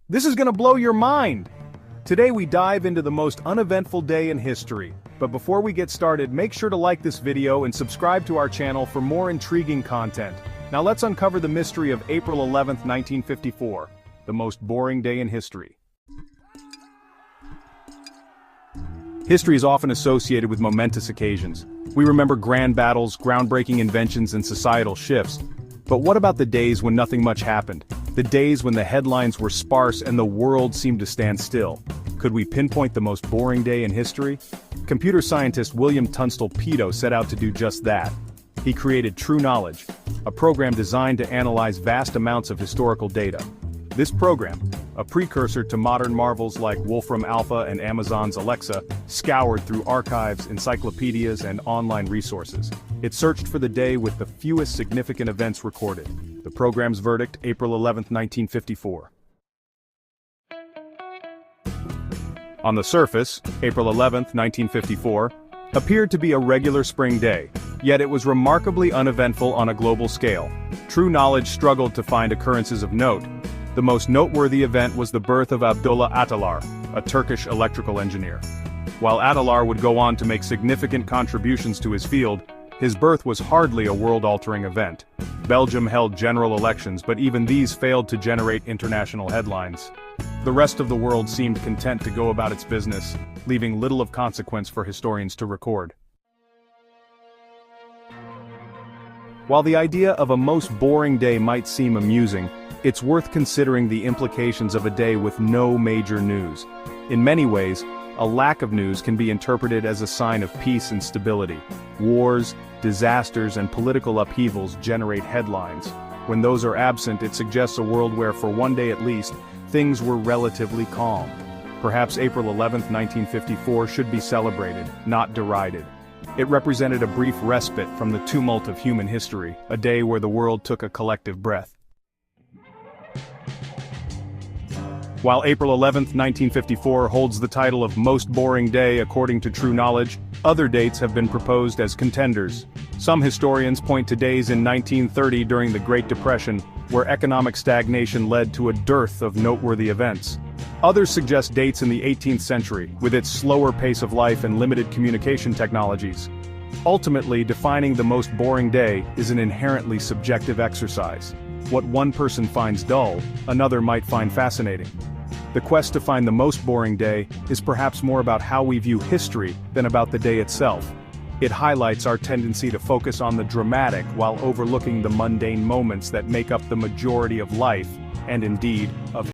This is gonna blow your mind! Today we dive into the most uneventful day in history. But before we get started, make sure to like this video and subscribe to our channel for more intriguing content. Now let's uncover the mystery of April 11th, 1954, the most boring day in history. History is often associated with momentous occasions. We remember grand battles, groundbreaking inventions, and societal shifts. But what about the days when nothing much happened? The days when the headlines were sparse and the world seemed to stand still. Could we pinpoint the most boring day in history? Computer scientist William Tunstall Peto set out to do just that. He created True Knowledge, a program designed to analyze vast amounts of historical data. This program, a precursor to modern marvels like Wolfram Alpha and Amazon's Alexa, scoured through archives, encyclopedias, and online resources. It searched for the day with the fewest significant events recorded. The program's verdict, April 11, 1954. On the surface, April 11, 1954, appeared to be a regular spring day, yet it was remarkably uneventful on a global scale. True Knowledge struggled to find occurrences of note. The most noteworthy event was the birth of Abdullah Atalar, a Turkish electrical engineer. While Atalar would go on to make significant contributions to his field, his birth was hardly a world-altering event. Belgium held general elections, but even these failed to generate international headlines. The rest of the world seemed content to go about its business, leaving little of consequence for historians to record. While the idea of a most boring day might seem amusing, it's worth considering the implications of a day with no major news. In many ways, a lack of news can be interpreted as a sign of peace and stability. Wars, disasters, and political upheavals generate headlines. When those are absent, it suggests a world where, for one day at least, things were relatively calm. Perhaps April 11, 1954 should be celebrated, not derided. It represented a brief respite from the tumult of human history, a day where the world took a collective breath. While April 11, 1954 holds the title of Most Boring Day according to True Knowledge, other dates have been proposed as contenders. Some historians point to days in 1930 during the Great Depression, where economic stagnation led to a dearth of noteworthy events. Others suggest dates in the 18th century, with its slower pace of life and limited communication technologies. Ultimately, defining the most boring day is an inherently subjective exercise. What one person finds dull, another might find fascinating. The quest to find the most boring day is perhaps more about how we view history than about the day itself. It highlights our tendency to focus on the dramatic while overlooking the mundane moments that make up the majority of life, and indeed, of